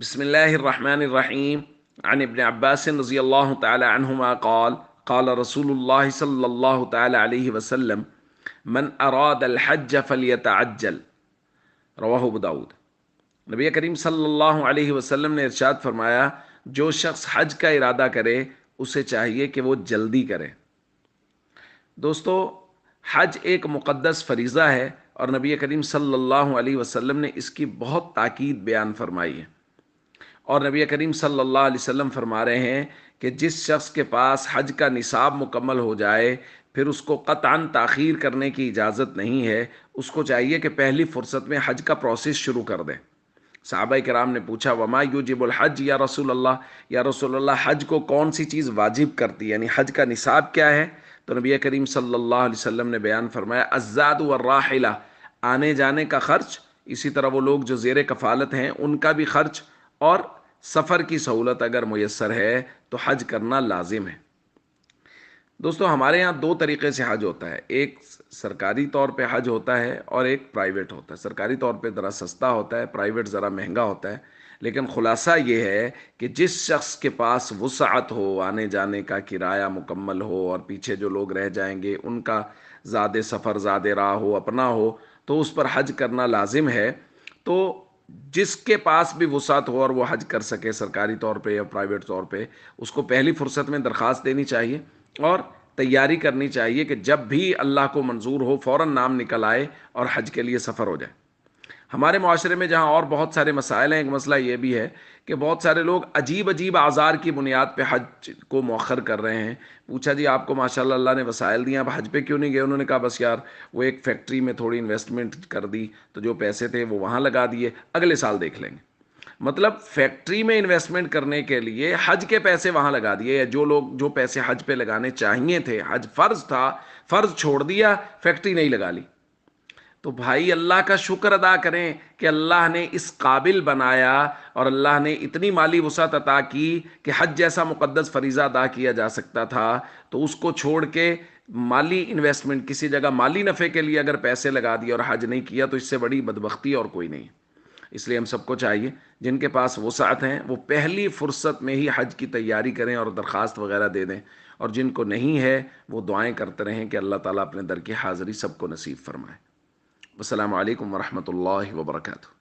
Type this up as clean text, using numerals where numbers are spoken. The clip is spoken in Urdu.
بسم الله الرحمن الرحيم. عن ابن عباس رضي الله تعالى عنهما قال قال رسول الله صلى الله تعالى عليه وسلم من أراد الحج فليتعجل. رواہ ابو داود۔ نبی کریم صلی اللہ علیہ وسلم نے ارشاد فرمایا، جو شخص حج کا ارادہ کرے اسے چاہیے کہ وہ جلدی کرے۔ دوستو، حج ایک مقدس فریضہ ہے اور نبی کریم صلی اللہ علیہ وسلم نے اس کی بہت تاکید بیان فرمائی ہے۔ اور نبی کریم صلی اللہ علیہ وسلم فرما رہے ہیں کہ جس شخص کے پاس حج کا نصاب مکمل ہو جائے پھر اس کو قطعاً تاخیر کرنے کی اجازت نہیں ہے، اس کو چاہیے کہ پہلی فرصت میں حج کا پروسیس شروع کر دے۔ صحابہ کرام نے پوچھا، وما یوجب الحج یا رسول اللہ، یا رسول اللہ حج کو کون سی چیز واجب کرتی ہے، یعنی حج کا نصاب کیا ہے؟ تو نبی کریم صلی اللہ علیہ وسلم نے بیان فرمایا، الزاد والراحلہ، آنے جانے کا خرچ، اسی طرح وہ لوگ جو زیر کفالت ہیں ان کا بھی خرچ، اور سفر کی سہولت اگر میسر ہے تو حج کرنا لازم ہے۔ دوستو، ہمارے یہاں دو طریقے سے حج ہوتا ہے، ایک سرکاری طور پہ حج ہوتا ہے اور ایک پرائیویٹ ہوتا ہے۔ سرکاری طور پہ ذرا سستا ہوتا ہے، پرائیویٹ ذرا مہنگا ہوتا ہے، لیکن خلاصہ یہ ہے کہ جس شخص کے پاس وسعت ہو، آنے جانے کا کرایہ مکمل ہو اور پیچھے جو لوگ رہ جائیں گے ان کا زاد سفر زاد راہ ہو، اپنا ہو، تو اس پر حج کرنا لازم ہے۔ تو جس کے پاس بھی وسعت ہو اور وہ حج کر سکے سرکاری طور پہ یا پرائیویٹ طور پہ، اس کو پہلی فرصت میں درخواست دینی چاہیے اور تیاری کرنی چاہیے کہ جب بھی اللہ کو منظور ہو فوراً نام نکل آئے اور حج کے لیے سفر ہو جائے۔ ہمارے معاشرے میں جہاں اور بہت سارے مسائل ہیں، ایک مسئلہ یہ بھی ہے کہ بہت سارے لوگ عجیب اعذار کی بنیاد پہ حج کو مؤخر کر رہے ہیں۔ پوچھا، جی آپ کو ماشاءاللہ اللہ نے وسائل دیا، آپ حج پہ کیوں نہیں گئے؟ انہوں نے کہا، بس یار وہ ایک فیکٹری میں تھوڑی انویسٹمنٹ کر دی تو جو پیسے تھے وہ وہاں لگا دیے، اگلے سال دیکھ لیں گے۔ مطلب فیکٹری میں انویسٹمنٹ کرنے کے لیے حج کے پیسے وہاں لگا دیے، یا جو پیسے حج پہ لگانے چاہیے تھے، حج فرض تھا، فرض چھوڑ دیا، فیکٹری نہیں لگا لی۔ تو بھائی اللہ کا شکر ادا کریں کہ اللہ نے اس قابل بنایا اور اللہ نے اتنی مالی وسعت عطا کی کہ حج جیسا مقدس فریضہ ادا کیا جا سکتا تھا، تو اس کو چھوڑ کے مالی انویسٹمنٹ، کسی جگہ مالی نفع کے لیے اگر پیسے لگا دیے اور حج نہیں کیا، تو اس سے بڑی بدبختی اور کوئی نہیں۔ اس لیے ہم سب کو چاہیے جن کے پاس وسعت ہیں وہ پہلی فرصت میں ہی حج کی تیاری کریں اور درخواست وغیرہ دے دیں، اور جن کو نہیں ہے وہ دعائیں کرتے رہیں کہ اللہ تعالیٰ اپنے در کی حاضری سب کو نصیب فرمائے۔ السلام علیکم ورحمۃ اللہ وبرکاتہ۔